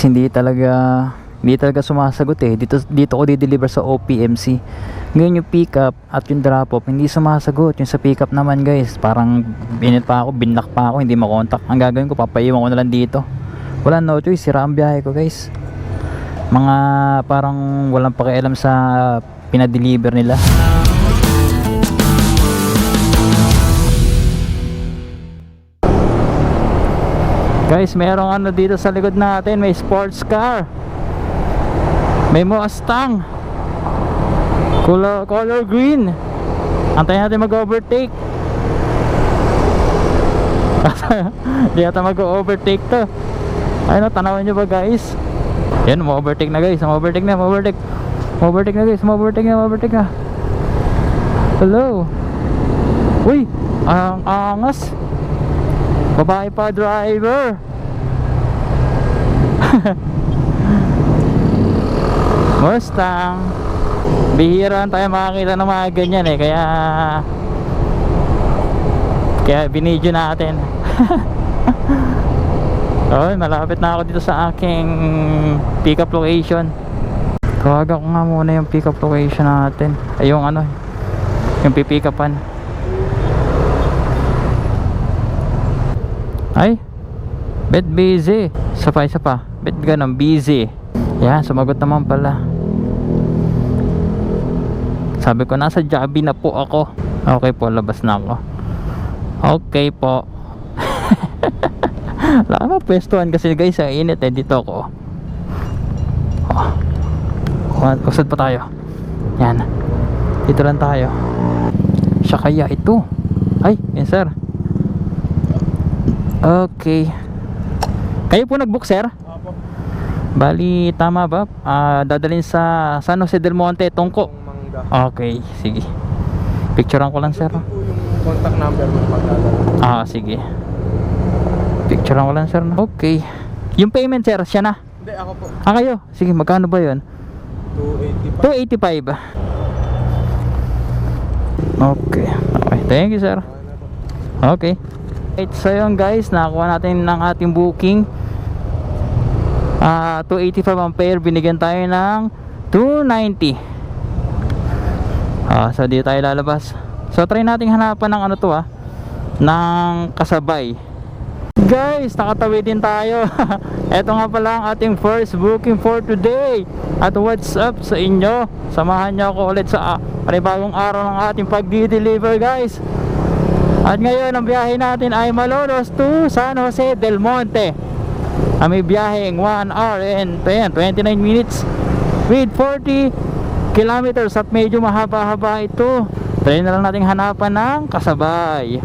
hindi talaga sumasagot eh. Dito ko di-deliver sa OPMC. Ngayon yung pick up at yung drop off hindi sumasagot. Yung sa pick up naman guys, parang binlock pa ako, hindi makontak. Ang gagawin ko, papaiwan ko na lang dito. Wala, no choice, sira ang biyahe ko guys. Mga parang walang pakialam sa pinadeliver nila. Guys, merong ano dito sa likod natin, may sports car. May Mustang color green. Antayin natin mag-overtake. Hindi yata mag-overtake to. Ayun, tanawin nyo ba guys? Yan, ma-overtake na guys. Ma-overtake na guys. Hello. Uy, ang angas. Babae pa driver. Mustang. Bihiraan tayo makakita ng mga ganyan eh. Kaya binidyo natin. Oh, malapit na ako dito sa aking pick up location. Tawagan ko nga muna yung pick up location natin. Ay, yung ano, yung pipick upan. Ay, bet busy. Isa pa. Bet ganun, busy. Yan, sumagot naman pala. Sabi ko, nasa Jabi na po ako. Okay po, labas na ako. Okay po. Wala ka pwestuhan kasi guys, ang init eh. Dito ako. Kusad pa tayo. Yan. Dito lang tayo. Siya kaya ito. Ay, yan sir. Okay. Kayo po nag-book sir? Opo. Bali, tama ba? Dadalhin sa San Jose del Monte, Tungko. Okay, sige. Picturean ko lang sir. Ito po yung contact number mo pagdadala. Sige. Picturean ko lang sir. Okay. Yung payment sir, siya na? Hindi, ako po. Kayo? Sige, magkano ba yun? 285. Okay. Thank you sir. Okay. So yun guys, nakakuha natin ng ating booking. 285 ang fare, binigyan tayo ng 290. So dito tayo lalabas. So try nating hanapan ng ano to ng kasabay. Guys, nakatawid din tayo. Ito nga pala ang ating first booking for today. At what's up sa inyo? Samahan nyo ako ulit sa panibagong araw ng ating pag-deliver guys. At ngayon ang biyahe natin ay Malolos to San Jose del Monte. May biyaheng 1 hour and 29 minutes with 40 kilometers at medyo mahaba-haba ito. Try na lang nating hanapan ng kasabay.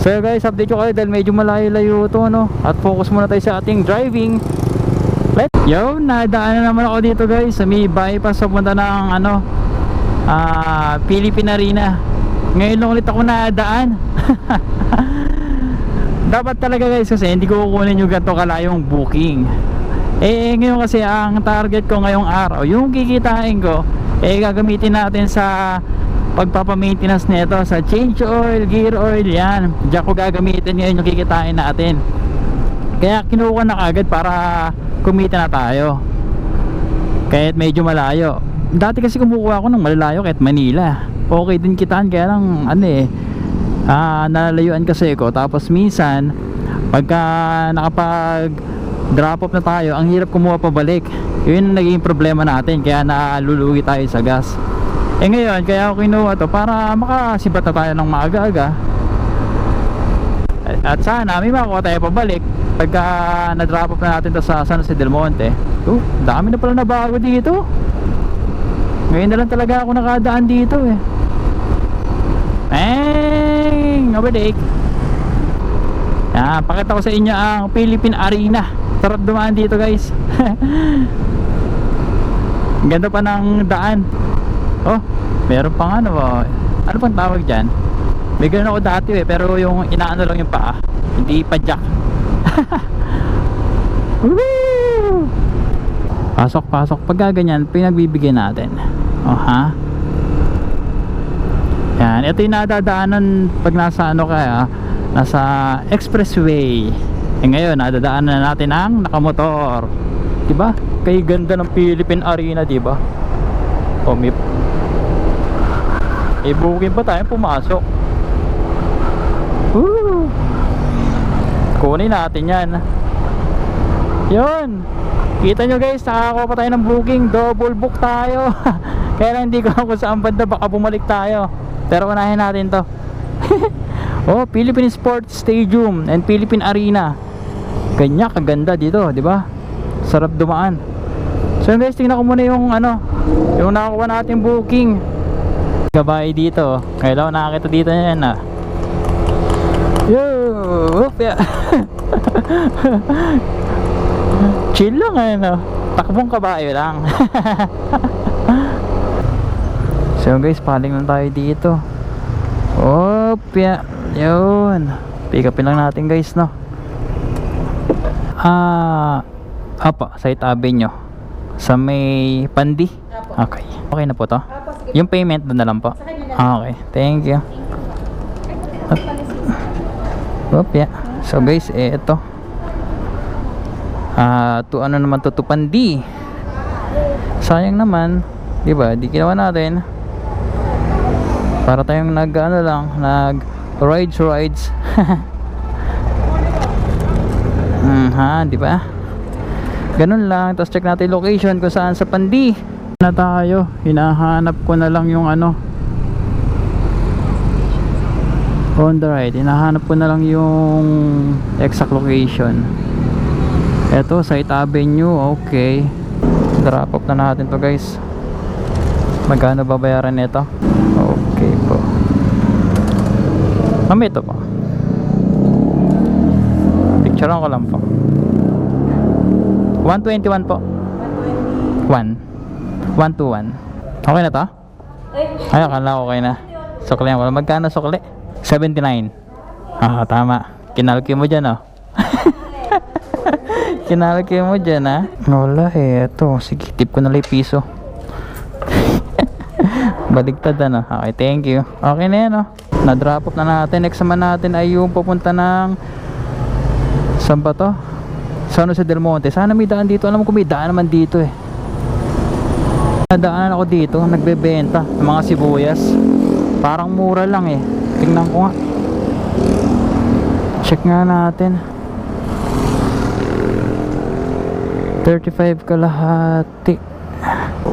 So guys, update ko kayo dahil medyo malayo-layo ito, no? At focus muna tayo sa ating driving. Nadaan na naman ako dito guys sa may bypass papunta ng Philippine Arena. Ngayon lang ulit ako nadaan. Dapat talaga guys kasi hindi ko kukunin yung ganito kalayong booking. Ngayon kasi ang target ko ngayong araw, yung kikitain ko, gagamitin natin sa pagpapamaintenance nito, sa change oil, gear oil, yan. Diyan ko gagamitin ngayon yung kikitain natin. Kaya kinuha na kagad para kumita na tayo. Kahit medyo malayo. Dati kasi kumukuha ako ng malalayo kahit Manila. Okay din kitaan, kaya lang nalayuan kasi ko. Tapos minsan pagka nakapag drop off na tayo, ang hirap kumuha pabalik. Yun ang naging problema natin, kaya nalulugi tayo sa gas. Ngayon, kaya ako kinuha to para makasibat na tayo ng maaga-aga. At sana may makuha tayo pabalik pagka na-drop off na natin to sa San Jose del Monte. Dami na pala na bago dito. Ngayon na lang talaga ako nakadaan dito eh. Overtake. Pakita ko sa inyo ang Philippine Arena. Sarap dumaan dito guys. Ganda pa ng daan. Meron pang ano pang tawag dyan? May ganun ako dati pero yung inaano lang yung paa, hindi pa jack. Pasok pag ganyan pinagbibigyan natin. Yan, ito yung nadadaanan pag nasa nasa expressway. Eh ngayon, nadadaanan na natin ang nakamotor. Diba? Kay ganda ng Philippine Arena, diba? O may booking pa tayo pumasok. Woo! Kunin natin yan. Yun. Kita nyo guys, nakakuha pa tayo ng booking. Double book tayo. Kaya lang hindi ko alam kung saan banda, baka bumalik tayo. Pero unahin natin to. Oh, Philippine Sports Stadium and Philippine Arena. Ganyan kaganda dito, di ba? Sarap dumaan. So guys, tingnan ko muna yung yung nakakuha natin booking. Gabay dito. Kailangan nakakita dito yan ah. Yo, whoop, yeah. Chill lang takbong kabayo lang. So guys, paling lang tayo dito. Opya, yun. Pick upin lang natin guys, no. Apa, Site Avenue sa may Pandi. Okay. Okay na po to. Yung payment doon na lang po. Okay, thank you. Opya. So guys, ito. To ano naman to Pandi. Sayang naman, 'di ba? Di ginawa natin. Para tayong nag rides. Di ba? Ganun lang. Tapos check natin location kung saan sa Pandi. Na tayo, hinahanap ko na lang yung on the right. Hinahanap ko na lang yung exact location. Eto, Site Avenue. Okay. Drop off na natin to guys. Magkano babayaran nito? Okay po. Ito po. Picturean ko lang po. 121 po. 121. Okay na to? Ay, akala ko okay na. Sukli yan. Magkano sukli? 79. Tama. Kinalki mo dyan, oh. Kinalki mo dyan, ha? Wala ito. Sige, tip ko na lang piso. Baligtad Okay, thank you. Okay na yan, na-drop off na natin. Next naman natin ay yung pupunta ng saan ba to? San Jose del Monte. Sana may daan dito. Alam ko may daan naman dito eh. Nadaanan ako dito, nagbebenta ng mga sibuyas. Parang mura lang eh. Tingnan ko nga. Check nga natin. 35 kalahati.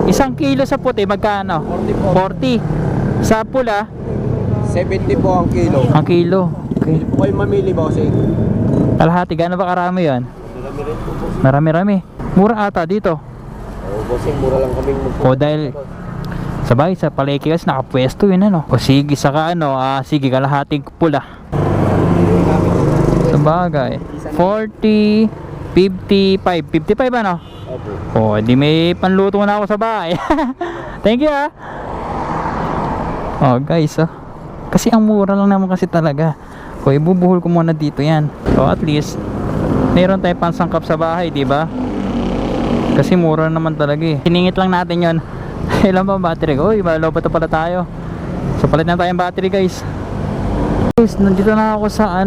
Isang kilo sa puti, magkano? 40. Sa pula? 70 po ang kilo. Ang kilo. Okay. Hindi po kayo mamili, bossing. Kalahati, gano'n ba karami yun? Marami-rami. Mura ata dito. Bossing, mura lang kaming O dahil sabay sa palengke kasi nakapwesto yun O sige, saka sige, kalahating pula. Sabagay. 40, 55. 55 O, di may panluto na ako sa bahay. Thank you Oh guys, kasi ang mura lang naman kasi talaga. O, ibubuhol ko muna dito yan. So at least meron tayong pansangkap sa bahay, di ba? Kasi mura naman talaga eh. Hiningit lang natin yon. Ilan ba ang battery ko? Uy, malaw pa pala tayo. So palit na tayong battery guys. Guys, nandito na ako sa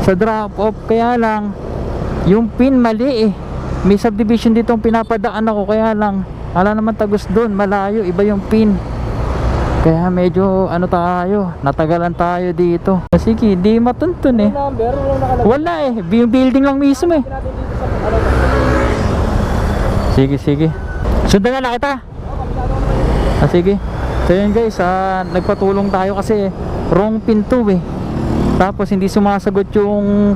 sa drop off. Kaya lang yung pin mali eh. May subdivision dito ang pinapadaan ako. Kaya lang ala naman tagos doon, malayo, iba yung pin. Kaya medyo tayo, natagalan tayo dito. Sige, di matuntun eh. Wala eh, yung building lang mismo eh. Sige. Sundan na kita. Sige. So yun guys, nagpatulong tayo kasi wrong pin to eh. Tapos hindi sumasagot yung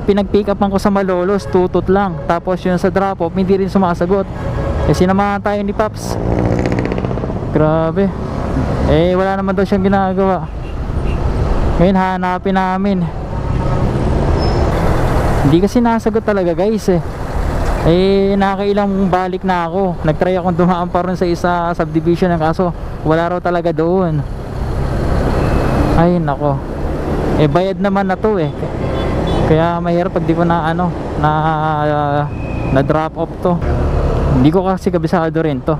pinag-pick upan ko sa Malolos, tutot lang. Tapos yung sa drop off, hindi rin sumasagot. Kasi sinamahan tayo ni Paps. Grabe. Wala naman daw siyang ginagawa. Ngayon hanapin namin. Hindi kasi nasagot talaga guys eh. Nakailang balik na ako. Nagtry akong dumaan pa rin sa isa subdivision ng kaso wala raw talaga doon. Ay nako. Bayad naman na to eh. Kaya mahirap pag di ko na na drop off to. Hindi ko kasi kabisado rin to.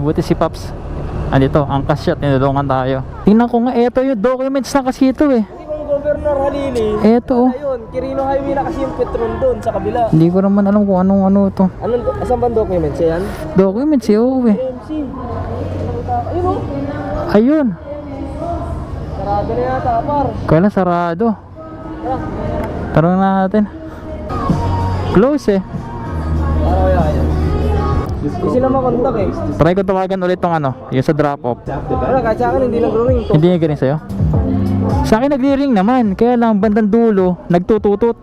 Buti si Paps andito, angkas siya, tinulungan tayo. Tingnan ko nga, eto yung documents na kasi ito eh. Governor Halili. Eto oh. Ayun, Quirino Highway na kasi yung Petron doon sa kabila. Hindi ko naman alam kung anong ano to. Anong, asan ba ang documents yan? Document si Owe. MC. Ayun o. Ayun. Sarado na yata, par. Kailan sarado. Tara. Tarong natin. Close eh. Para kaya yan. Hindi sila makontak eh. Try ko tawagan ulit tong ano, yung sa drop off. Wala, kahit sa akin hindi nag-ring to. Hindi nga ganun sa'yo? Sa akin nagri-ring naman, kaya lang bandang dulo, nagtututot.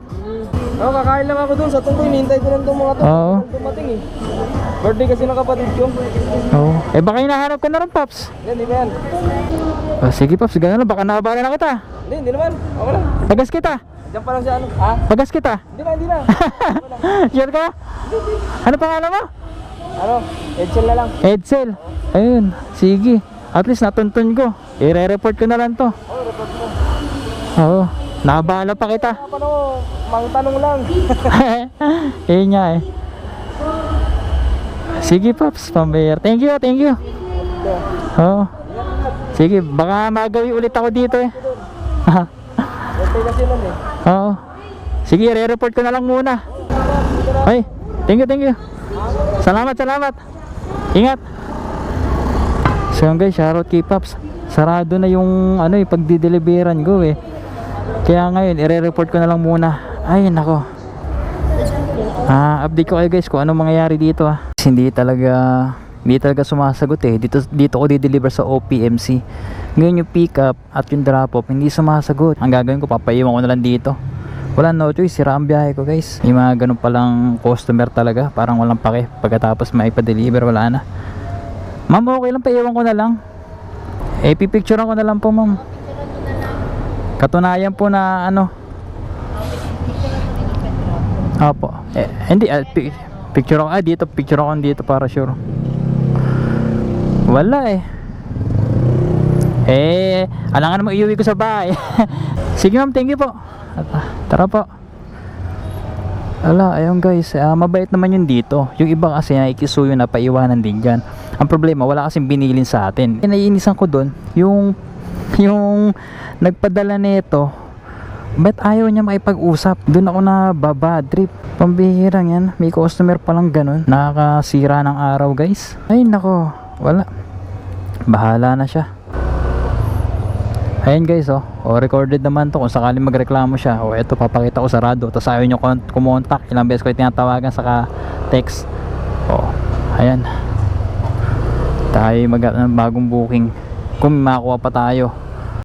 Oo, kakain lang ako dun sa tungkoy. Hinihintay ko lang itong mga to. Oo. Dumating eh. Birthday kasi ng kapatid ko. Oo. Eh baka hinahanap ka na rin, Paps. Hindi ba yan? Oh, sige, Paps, gano'n lang, baka nabala na kita. Hindi naman. Okay lang. Pagas kita. Diyan pa lang siya ano. Ha? Pagas kita. Hindi na. Sure ka? Ano pangalan mo? Ano? Edsel na lang. Edsel. Ayun, sige. At least natuntun ko. I-re-report ko na lang to. Oo, report mo. Oo. Nakabala pa kita. Ano, mang tanong lang. Ayun nga eh. Sige, Paps, pambayar. Thank you, thank you. Oo. Sige, baka magawi ulit ako dito eh. Birthday kasi nun eh. Oo. Sige, re-report ko na lang muna. Ay, thank you, thank you. Salamat, salamat. Ingat. So yun guys, shoutout kay Paps. Sarado na yung ano eh, pagdi-deliveran ko eh. Kaya ngayon, i-report ko na lang muna. Ay, nako. Update ko kayo guys kung anong mangyayari dito ah. Hindi talaga sumasagot eh. Dito ko di-deliver sa OPMC. Ngayon yung pick up at yung drop off, hindi sumasagot. Ang gagawin ko, papaiwan ko na lang dito. Wala, no choice, sira ang biyahe ko guys. May mga ganun palang customer talaga, parang walang pake. Pagkatapos maipa-deliver, wala na. Ma'am, okay lang, paiwan ko na lang. Eh, pipicturean ko na lang po, ma'am. Katunayan po na ano. Opo. Hindi, picture ako dito, picture ako dito para sure. Wala eh. Alangan naman iuwi ko sa bahay. Sige ma'am, thank you po. Tara po. Ala, ayun guys, mabait naman yun dito. Yung iba kasi nakikisuyo na paiwanan din dyan. Ang problema, wala kasing binilin sa atin. Naiinisan ko dun, yung nagpadala nito, ba't ayaw niya makipag-usap? Doon ako na baba trip. Pambihirang yan, may customer palang ganun. Nakakasira ng araw guys. Ay nako, wala. Bahala na siya. Ayan guys, recorded naman to kung sakaling magreklamo siya. Eto, papakita ko sarado. Tapos ayaw nyo kumontak. Ilang beses ko tinatawagan saka text. Ayan. Tayo mag ng bagong booking. Kung makuha pa tayo.